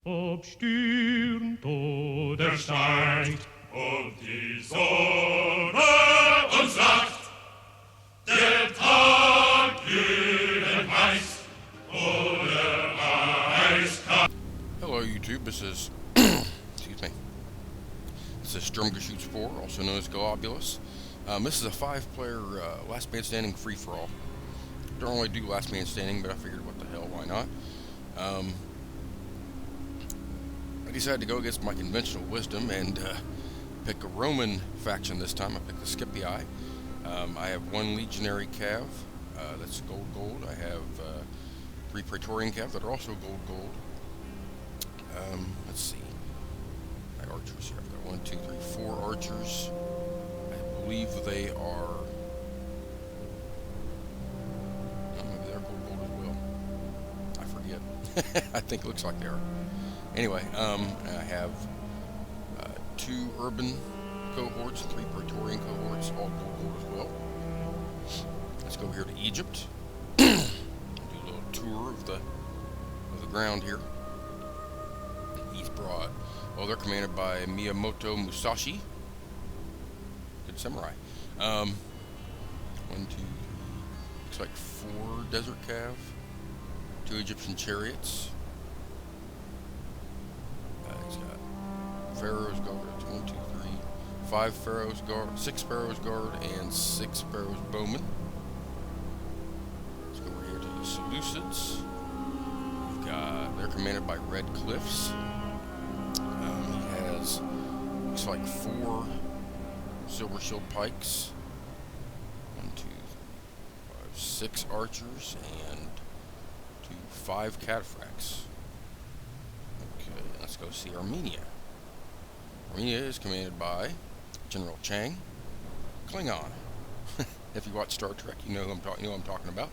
Obstürmt oder steigt und die Sonne uns lacht, der Tag glühend heiß oder eiskalt. Hello YouTube, this is, excuse me, this is Strumgashoots 4, also known as Globulus. This is a 5-player Last Man Standing free-for-all. Don't really do Last Man Standing, but I figured what the hell, why not? I decided to go against my conventional wisdom and pick a Roman faction this time. I picked the Scipii. I have 1 legionary cav, that's gold. I have 3 Praetorian cav that are also gold. Let's see. My archers here. I've got 1, 2, 3, 4 archers. I believe they are. Oh, maybe they're gold as well. I forget. I think it looks like they are. Anyway, I have 2 urban cohorts, 3 Praetorian cohorts, all gold as well. Let's go here to Egypt. Do a little tour of the ground here. He's brought. Well, they're commanded by Miyamoto Musashi. Good samurai. 1, 2, 3. Looks like 4 desert cav, 2 Egyptian chariots. He's got Pharaoh's guard. 1, 2, 3, 5 Pharaoh's guard, 6 Pharaoh's guard, and 6 Pharaoh's bowmen. Let's go over here to the Seleucids. We've got. They're commanded by Red Cliffs. He has, looks like 4 silver shield pikes, 1, 2, 3, 5, 6 archers, and 5 cataphracts. Okay, let's go see Armenia. Armenia is commanded by General Chang, Klingon. If you watch Star Trek, you know who I'm talking about.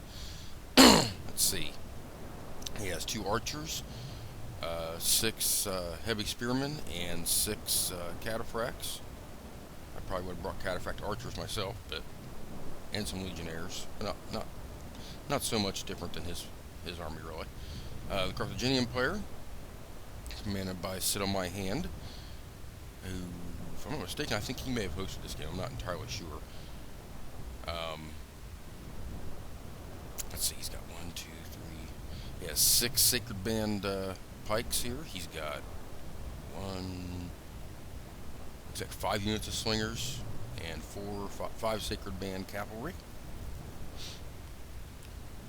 Let's see. He has 2 archers, 6 heavy spearmen, and 6 cataphracts. I probably would have brought cataphract archers myself, but and some legionnaires. Not so much different than his army, really. The Carthaginian player is commanded by Sit on My Hand, who, if I'm not mistaken, I think he may have hosted this game. I'm not entirely sure. Let's see. He's got 1, 2, 3. He has 6 Sacred Band pikes here. He's got 5 units of slingers and 5 Sacred Band cavalry.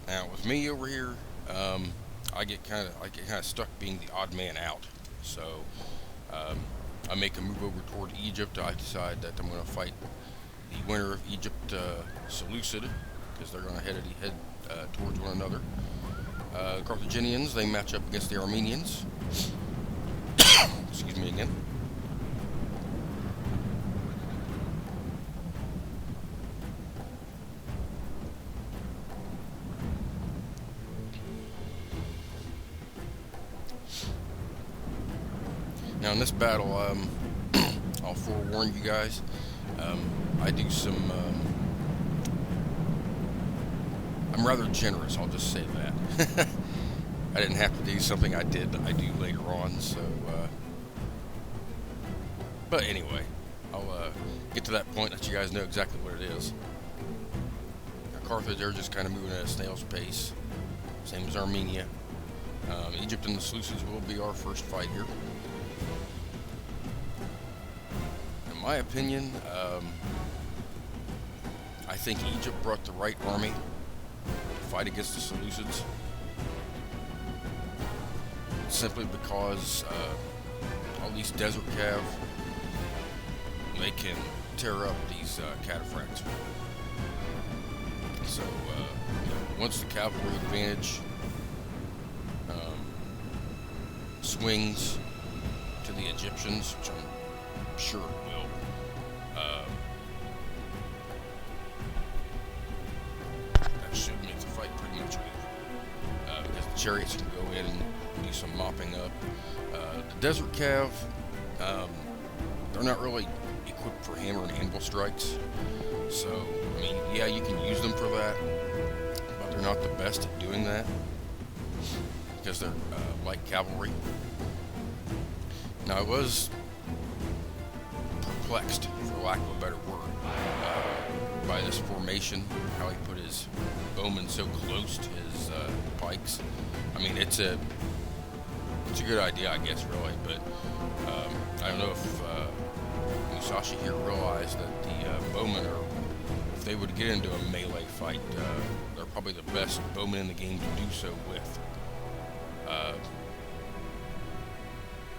Now with me over here, I get kind of stuck being the odd man out. So I make a move over toward Egypt. I decide that I'm going to fight the winner of Egypt Seleucid, because they're going to head towards one another. The Carthaginians, they match up against the Armenians. Excuse me again. Now in this battle, I'll forewarn you guys, I do some, I'm rather generous, I'll just say that. I didn't have to do something I do later on, so, but anyway, I'll get to that point, let you guys know exactly what it is. Now, Carthage, they're just kind of moving at a snail's pace, same as Armenia. Egypt and the Seleucids will be our first fight here. In my opinion, I think Egypt brought the right army to fight against the Seleucids, simply because all these desert cav, they can tear up these cataphracts. So once the cavalry advantage swings to the Egyptians, which I'm sure it will, that should make the fight pretty much over, because the chariots can go in and do some mopping up. The desert cav, they're not really equipped for hammer and anvil strikes, so I mean, yeah, you can use them for that, but they're not the best at doing that, because they're light cavalry. Now I was perplexed, for lack of a better word, by this formation, how he put his bowmen so close to his pikes. I mean, it's a good idea, I guess, really, but I don't know if Musashi here realized that the bowmen are, if they would get into a melee fight, they're probably the best bowmen in the game to do so with.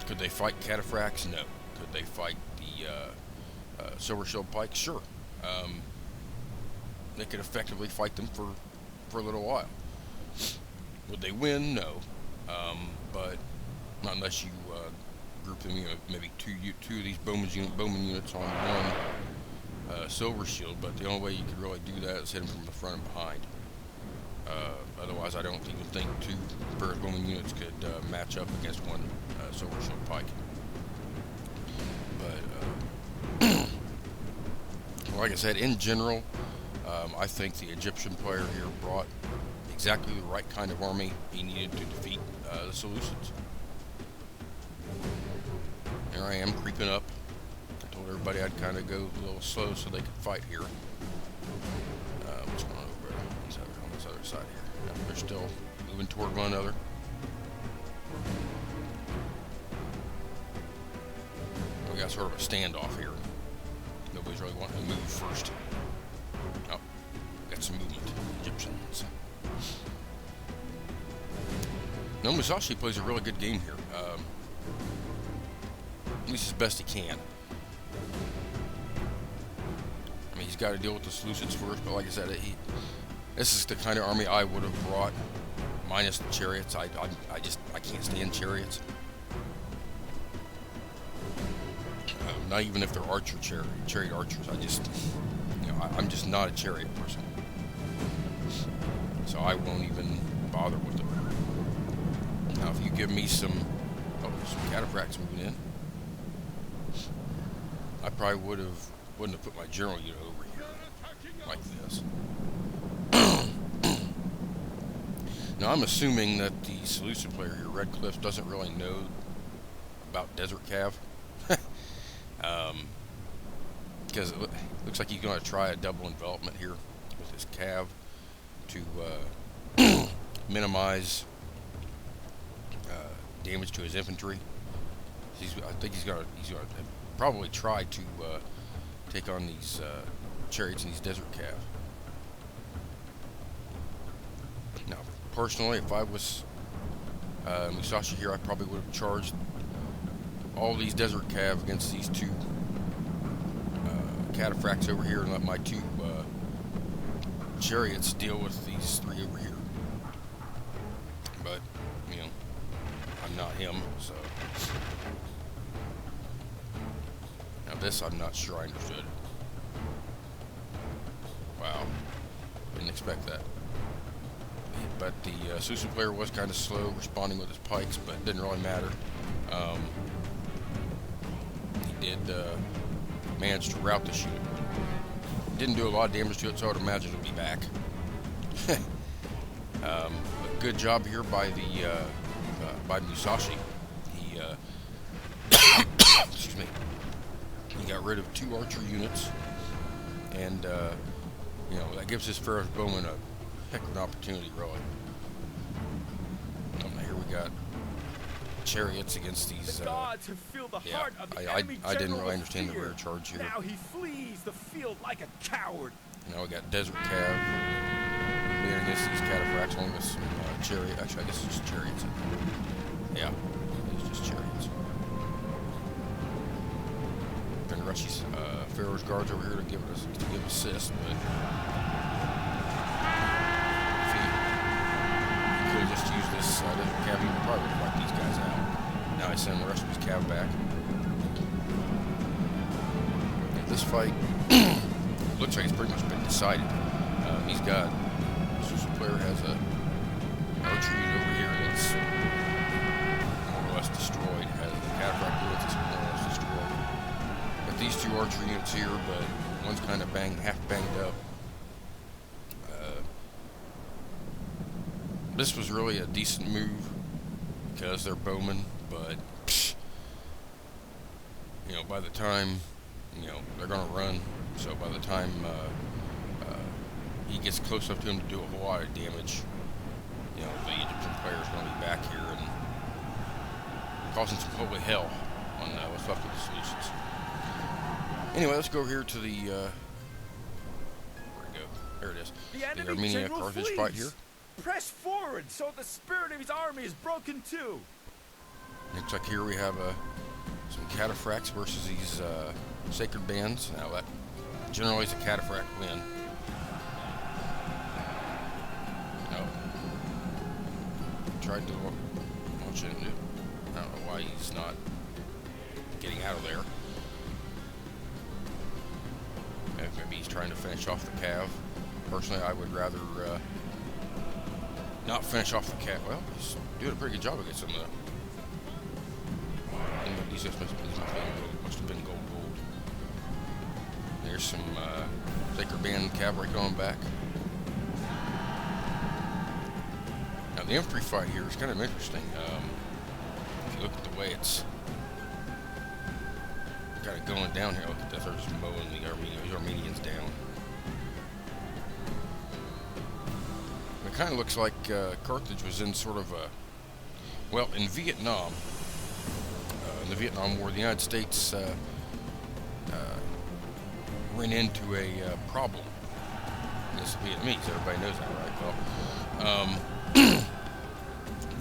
Could they fight cataphracts? No. Could they fight the silver shield pike? Sure. They could effectively fight them for a little while. Would they win? No. But not unless you group them, maybe two of these bowman units on one silver shield. But the only way you could really do that is hit them from the front and behind. Otherwise, I don't even think two pairs of bowman units could match up against one silver shield pike. But like I said, in general, I think the Egyptian player here brought exactly the right kind of army he needed to defeat the Seleucids. Here I am creeping up. I told everybody I'd kind of go a little slow so they could fight here. What's going on over there? On this other side here. Yeah, they're still moving toward one another. We got sort of a standoff here. Nobody's really wanting to move first. Oh, got some movement. Egyptians. No, Musashi plays a really good game here. At least as best he can. I mean, he's got to deal with the Seleucids first, but like I said, this is the kind of army I would have brought, minus the chariots. I can't stand chariots. Not even if they're chariot archers. I'm just not a chariot person. So I won't even bother with them. Now, if you give me some cataphracts moving in, I probably wouldn't have put my general unit over here like this. Now, I'm assuming that the Seleucid player here, Red Cliff, doesn't really know about Desert Cav. Because it looks like he's going to try a double envelopment here with his cav to minimize damage to his infantry. I think he's going to probably try to take on these chariots and these desert cav. Now, personally, if I was Musashi here, I probably would have charged all these desert cav against these two cataphracts over here and let my two chariots deal with these three over here. But, I'm not him, so. Now this I'm not sure I understood. Wow. Didn't expect that. But the Susu player was kind of slow responding with his pikes, but it didn't really matter. He did manage to rout the shoot. Didn't do a lot of damage to it, so I would imagine it'll be back. A good job here by the Musashi. He excuse me. He got rid of 2 archer units, and that gives his Pharaoh's bowman a heck of an opportunity, really. Here we got chariots against these. I didn't really understand the rear charge here. Now he flees the field like a coward. Now we got desert cav moving against these cataphracts, along with some chariot. Actually, I guess it's just chariots. Yeah, it's just chariots. Gonna rush these Pharaoh's guards over here to give assist, but if he could have just used this desert cav, he would probably wipe these guys out. Now he's sending the rest of his cav back. And this fight looks like it's pretty much been decided. He's got Susu player has a archer unit over here that's more or less destroyed. Has the cataphract unit that's more or less destroyed. Got these 2 archer units here, but one's kind of half banged up. This was really a decent move because they're bowmen, but by the time, they're going to run. So by the time he gets close up to him to do a whole lot of damage, the Egyptian player is going to be back here and causing some holy hell on what's left of the solutions. Anyway, let's go here to the, where'd it go? There it is. The Armenia-Carthage fight here. Press forward so the spirit of his army is broken too. Looks like here we have some cataphracts versus these sacred bands. Now that generally is a cataphract win. Tried to launch into it. I don't know why he's not getting out of there. Maybe he's trying to finish off the cav. Personally, I would rather not finish off the cav. Well, he's doing a pretty good job against him, though. These must have been gold. There's some Sacred Band cavalry going back. Now, the infantry fight here is kind of interesting. If you look at the way it's kind of going down here, look at this. They're just mowing the Armenians down. It kind of looks like Carthage was in sort of a, well, in Vietnam, in the Vietnam War, the United States ran into a problem. It's the Vietnamese, everybody knows that, right? Well,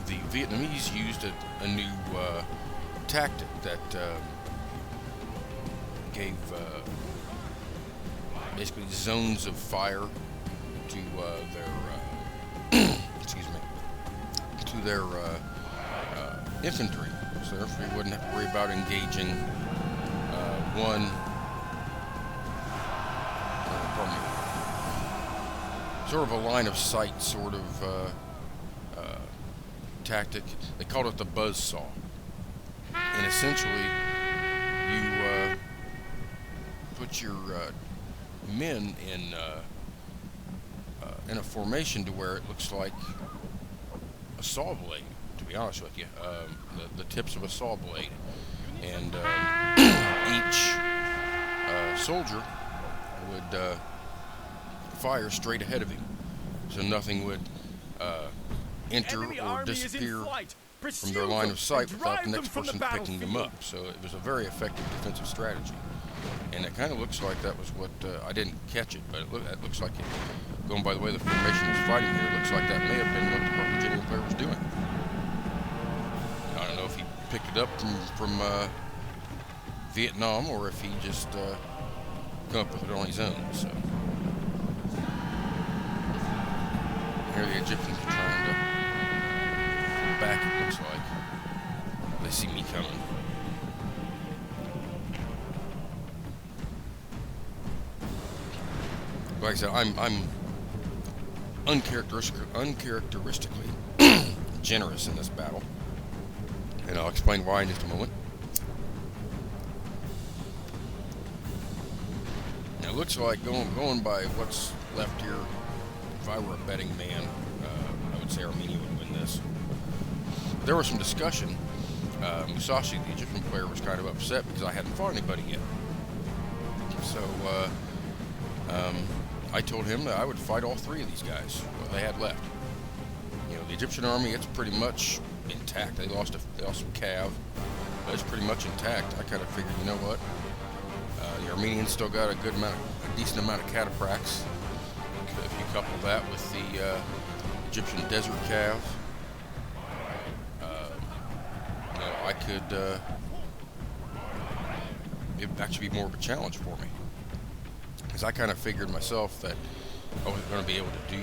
the Vietnamese used a new tactic that gave basically zones of fire to their to their infantry, so therefore you wouldn't have to worry about engaging sort of a line of sight sort of tactic. They called it the buzz saw, and essentially you put your men in a formation to where it looks like a saw blade, to be honest with you, the tips of a saw blade, and each soldier would fire straight ahead of him, so nothing would enter or disappear from their line of sight without the next person picking them up. So it was a very effective defensive strategy, and it kind of looks like that was what I didn't catch it, but it looks like it, going by the way the formation was fighting here, it looks like that may have been what the Carthaginian player was doing. I don't know if he picked it up from Vietnam or if he just come up with it on his own. So here the Egyptians are trying to pull back, it looks like. They see me coming. Like I said, I'm uncharacteristically generous in this battle, and I'll explain why in just a moment. Now, it looks like going by what's left here, if I were a betting man, I would say Armenia would win this. There was some discussion. Musashi, the Egyptian player, was kind of upset because I hadn't fought anybody yet. So I told him that I would fight all three of these guys, what they had left. The Egyptian army, it's pretty much intact. They lost some cav, but it's pretty much intact. I kind of figured, you know what? The Armenians still got a decent amount of cataphracts. If you couple that with the Egyptian desert cav, I could. It would actually be more of a challenge for me, because I kind of figured myself that I was going to be able to do.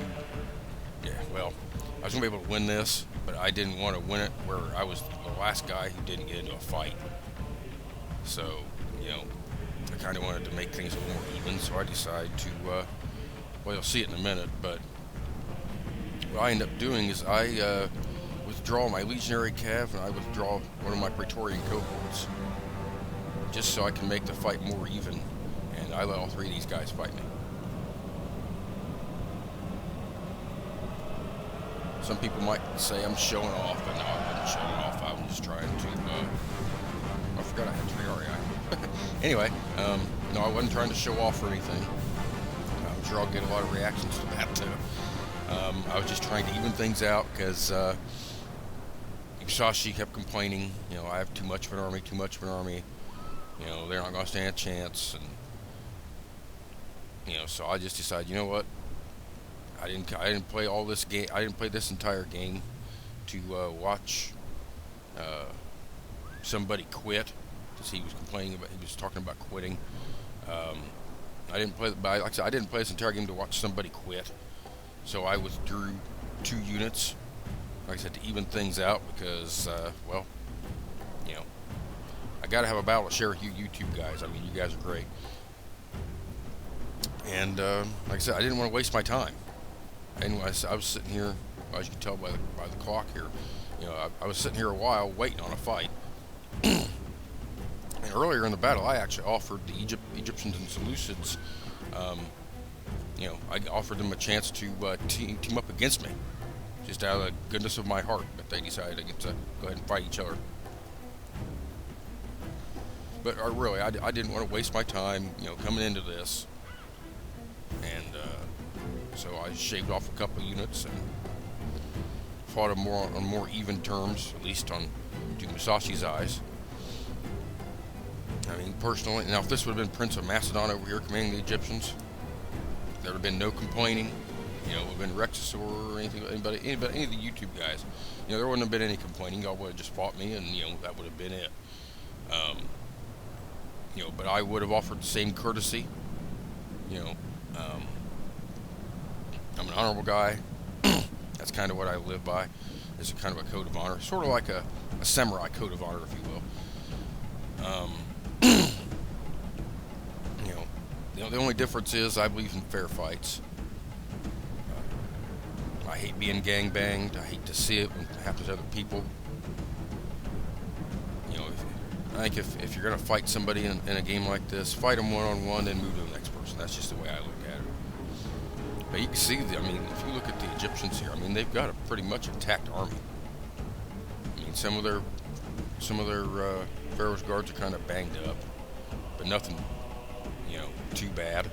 Yeah, well, I was going to be able to win this, but I didn't want to win it where I was the last guy who didn't get into a fight. So, I kind of wanted to make things a little more even, so I decided to, well, you'll see it in a minute, but what I end up doing is I withdraw my legionary cav, and I withdraw one of my Praetorian cohorts, just so I can make the fight more even, and I let all three of these guys fight me. Some people might say I'm showing off, but no, I wasn't showing off. I was just trying to, I forgot I had 3 REI. Anyway, no, I wasn't trying to show off or anything. I'm sure I'll get a lot of reactions to that too. I was just trying to even things out because Musashi kept complaining, you know, I have too much of an army, too much of an army. You know, they're not going to stand a chance, and you know, so I just decided, you know what? I didn't play all this game. I didn't play this entire game to watch somebody quit, because he was complaining about, he was talking about quitting. I didn't play, but like I said, I didn't play this entire game to watch somebody quit. So I withdrew 2 units, like I said, to even things out, because well, you know, I gotta have a battle to share with you YouTube guys. I mean, you guys are great. And like I said, I didn't want to waste my time. Anyway, I was sitting here, as you can tell by the clock here, you know, I was sitting here a while waiting on a fight. And earlier in the battle, I actually offered the Egyptians and Seleucids, you know, I offered them a chance to team up against me, just out of the goodness of my heart. But they decided to go ahead and fight each other. But really, I didn't want to waste my time, you know, coming into this. And so I shaved off a couple units and fought them on more even terms, at least to Musashi's eyes. I mean, personally, now if this would have been Prince of Macedon over here commanding the Egyptians, there would have been no complaining. You know, it would have been Rexus or anything, any of the YouTube guys. You know, there wouldn't have been any complaining. Y'all would have just fought me, and you know, that would have been it. You know, but I would have offered the same courtesy. You know, I'm an honorable guy. That's kind of what I live by. It's a kind of a code of honor, sort of like a samurai code of honor, if you will. You know, the only difference is I believe in fair fights. I hate being gangbanged. I hate to see it when it happens to other people. You know, I think if you're going to fight somebody in a game like this, fight them one-on-one and move to the next person. That's just the way I look at it. But you can see, I mean, if you look at the Egyptians here, I mean, they've got a pretty much intact army. I mean, some of their Pharaoh's guards are kind of banged up, but nothing, you know, too bad.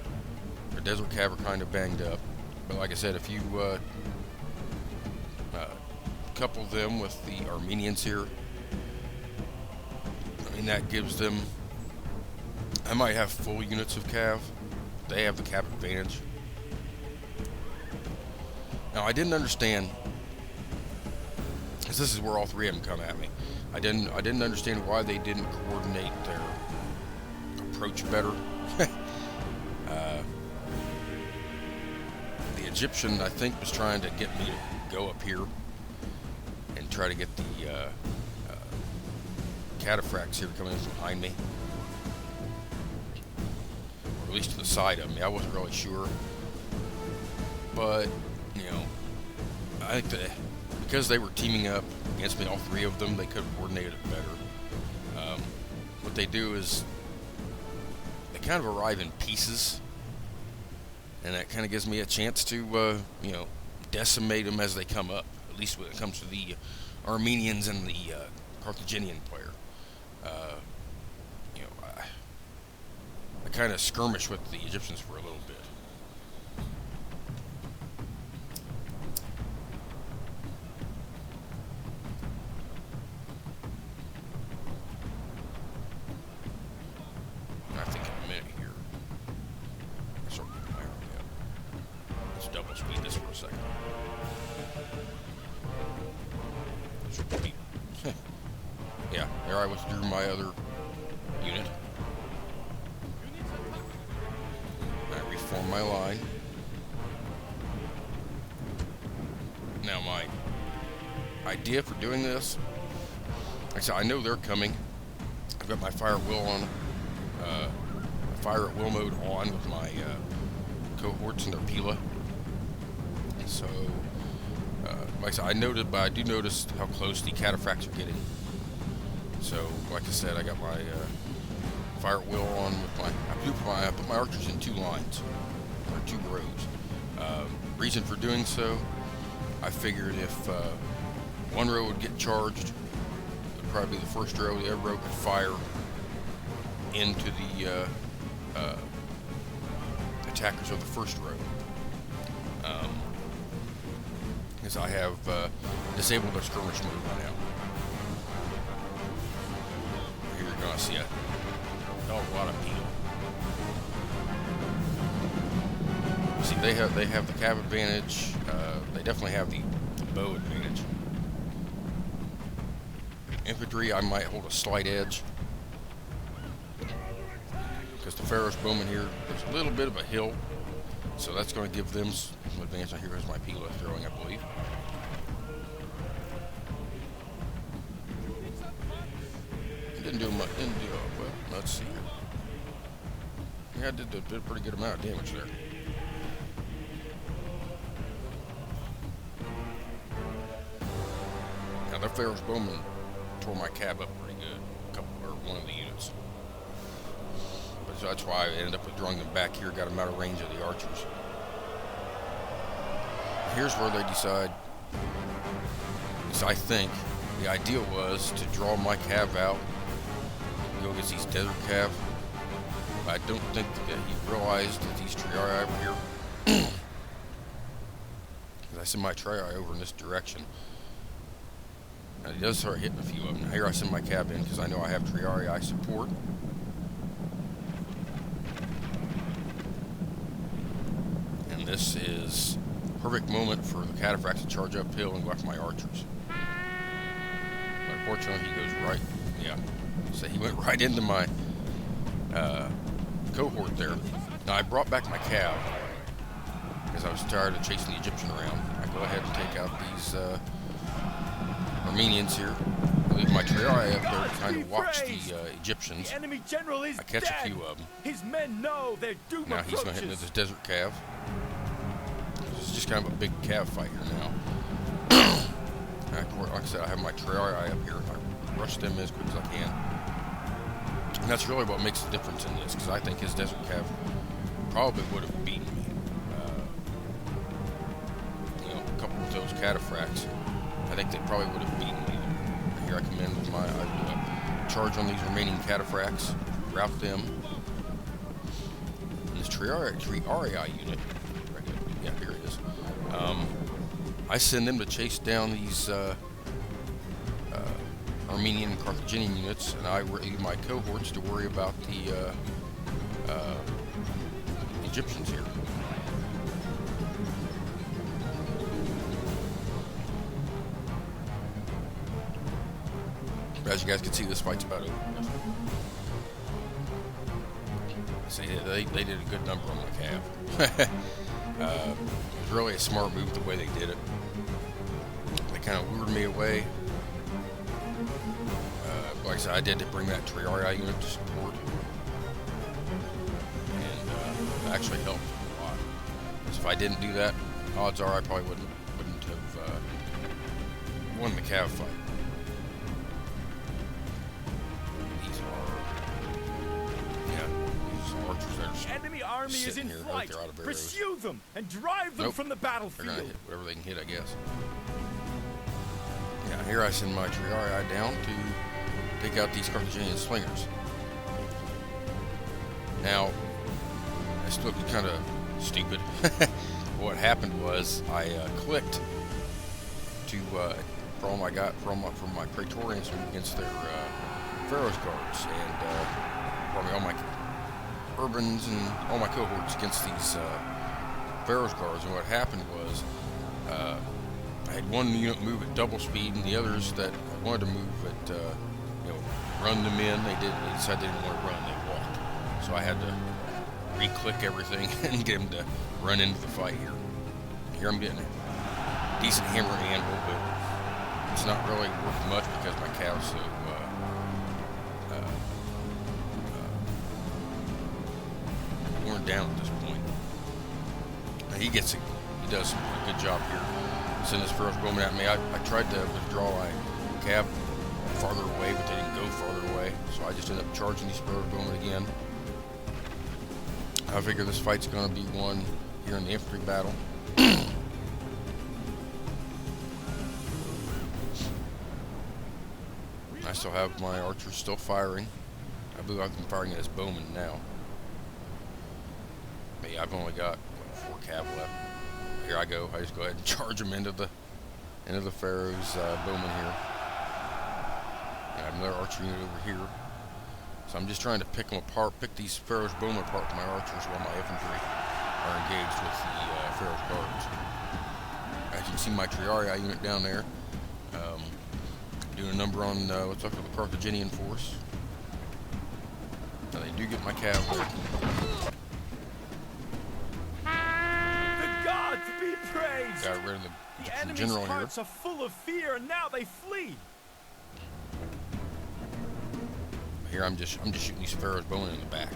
Their desert cav are kind of banged up. But like I said, if you couple them with the Armenians here, I mean, that gives them, I might have full units of cav. They have the cav advantage. Now, I didn't understand, because this is where all 3 of them come at me. I didn't understand why they didn't coordinate their approach better. The Egyptian, I think, was trying to get me to go up here and try to get the cataphracts here coming in behind me, or at least to the side of me. I wasn't really sure, but you know, I think that because they were teaming up against me, all 3 of them, they could have coordinated it better. What they do is they kind of arrive in pieces, and that kind of gives me a chance to, you know, decimate them as they come up, at least when it comes to the Armenians and the Carthaginian player. You know, I kind of skirmish with the Egyptians for a little bit. I think in a minute here, I'll start moving my army up. Let's double speed this for a second. Yeah, there I withdrew my other unit. I reformed my line. Now my idea for doing this, like I said, I know they're coming. I've got my fire at will on, fire at will mode on with my cohorts and their Pila. So, like I said, I do notice how close the cataphracts are getting. So, like I said, I got my fire at will on with I put my archers in 2 lines, or 2 rows. Reason for doing so, I figured if one row would get charged, it would probably be the first row. The other row could fire into the attackers of the first row. Because I have disabled their skirmish move by now. Here you're going to see a lot of peel. See, they have the cav advantage. They definitely have the bow advantage. Infantry, I might hold a slight edge. Because the Pharaoh's bowmen here, there's a little bit of a hill. So that's going to give them some advantage. Here is my peel throwing, I believe. Didn't do much. Well, let's see here. Yeah, I did a pretty good amount of damage there. Now, their Pharaoh's bowman tore my cab up pretty good. One of the units. But that's why I ended up withdrawing them back here. Got them out of range of the archers. Here's where they decide. So I think the idea was to draw my cav out, go against these desert cav. But I don't think that he realized that these triarii over here, because I send my triarii over in this direction. Now he does start hitting a few of them. Now here I send my cav in because I know I have triarii I support. And this is perfect moment for the cataphracts to charge uphill and go after my archers. But unfortunately, he goes right. Yeah, so he went right into my cohort there. Now I brought back my cav because I was tired of chasing the Egyptian around. I go ahead and take out these Armenians here. I leave my triarii up there to kind of watch the Egyptians. The enemy general is I catch dead. a few of them. His men know their doom Now he's going to hit into this desert cav. This is just kind of a big cav fight here now. Like I said, I have my triarii up here. I rush them as quick as I can. And that's really what makes the difference in this, because I think his desert cav probably would have beaten me. A couple of those cataphracts, I think they probably would have beaten me. Here I come in with my charge on these remaining cataphracts, rout them. And this triarii unit, yeah, here it is. I send them to chase down these Armenian and Carthaginian units, and I leave my cohorts to worry about the Egyptians here. But as you guys can see, this fight's about over. See, they did a good number on the cav. It was really a smart move the way they did it. They kind of lured me away. Like I said, I did to bring that triarii unit to support, and it actually helped a lot. So if I didn't do that, odds are I probably wouldn't have won the cav fight. These are archers that are Enemy army is in flight. They're out of arrows. Pursue them and drive them from the battlefield. They're gonna hit whatever they can hit, I guess. Yeah, here I send my triarii down to take out these Carthaginian slingers. Now, I still look kind of stupid. What happened was I clicked to for all I got from my Praetorians against their Pharaoh's guards, and probably all my urbans and all my cohorts against these Pharaoh's guards. And what happened was I had one unit move at double speed, and the others that wanted to move at run them in. They decided they didn't want to run, they walked. So I had to re-click everything and get them to run into the fight here. Here I'm getting a decent hammer and anvil, but it's not really worth much because my cow's so worn down at this point. Now he does a good job here. Send this first bowman at me. I tried to withdraw my cab farther away, but they didn't go farther away, so I just ended up charging these first bowmen again. I figure this fight's going to be won here in the infantry battle. I still have my archers still firing. I believe I'm firing at his bowman now. But yeah, I've only got 4 cav left. Here I go. I just go ahead and charge him into the Pharaoh's bowman here. And I have another archer unit over here. So I'm just trying to pick them apart, pick these Pharaoh's bowmen apart with my archers while my infantry are engaged with the Pharaoh's guards. As you can see, my Triarii unit down there, doing a number on what's up with the Carthaginian force. Now they do get my cavalry. The gods be praised! Got rid of The the enemy's general here. hearts are full of fear, and now they flee. Here I'm just shooting these Pharaoh's bowmen in the back.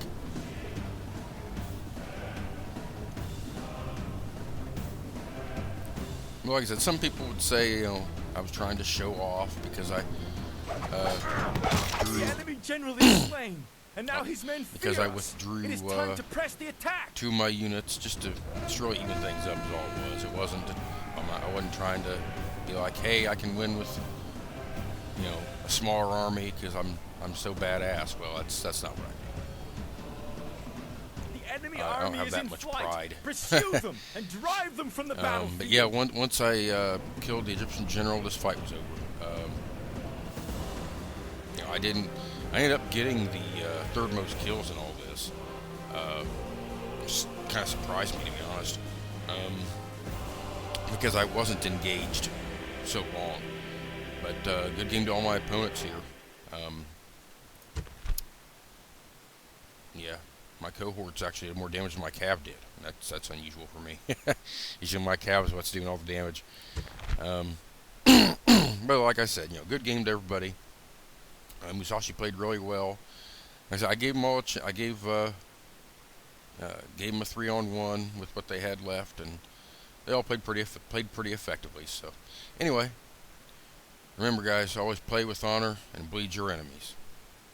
Well, like I said, some people would say, you know, I was trying to show off because I The enemy generally is slain, and now his men fear because I us. withdrew It is time to press the attack. 2 of my units just to really even things up is all it was. It wasn't. I wasn't trying to be like, hey, I can win with, you know, a smaller army because I'm so badass. Well, that's not what I do. The enemy I don't army have is that in much flight. pride. Pursue them and drive them from the battlefield. But yeah, once I killed the Egyptian general, this fight was over. You know, I ended up getting the 3rd most kills in all this. Just kind of surprised me, to be honest, because I wasn't engaged so long. But good game to all my opponents here. Yeah, my cohorts actually did more damage than my cav did. That's unusual for me. Usually my cav is what's doing all the damage. But like I said, you know, good game to everybody. Musashi played really well. Like I said, I gave them all I gave them a 3-on-1 with what they had left, and they all played pretty effectively. So, anyway, remember, guys, always play with honor and bleed your enemies.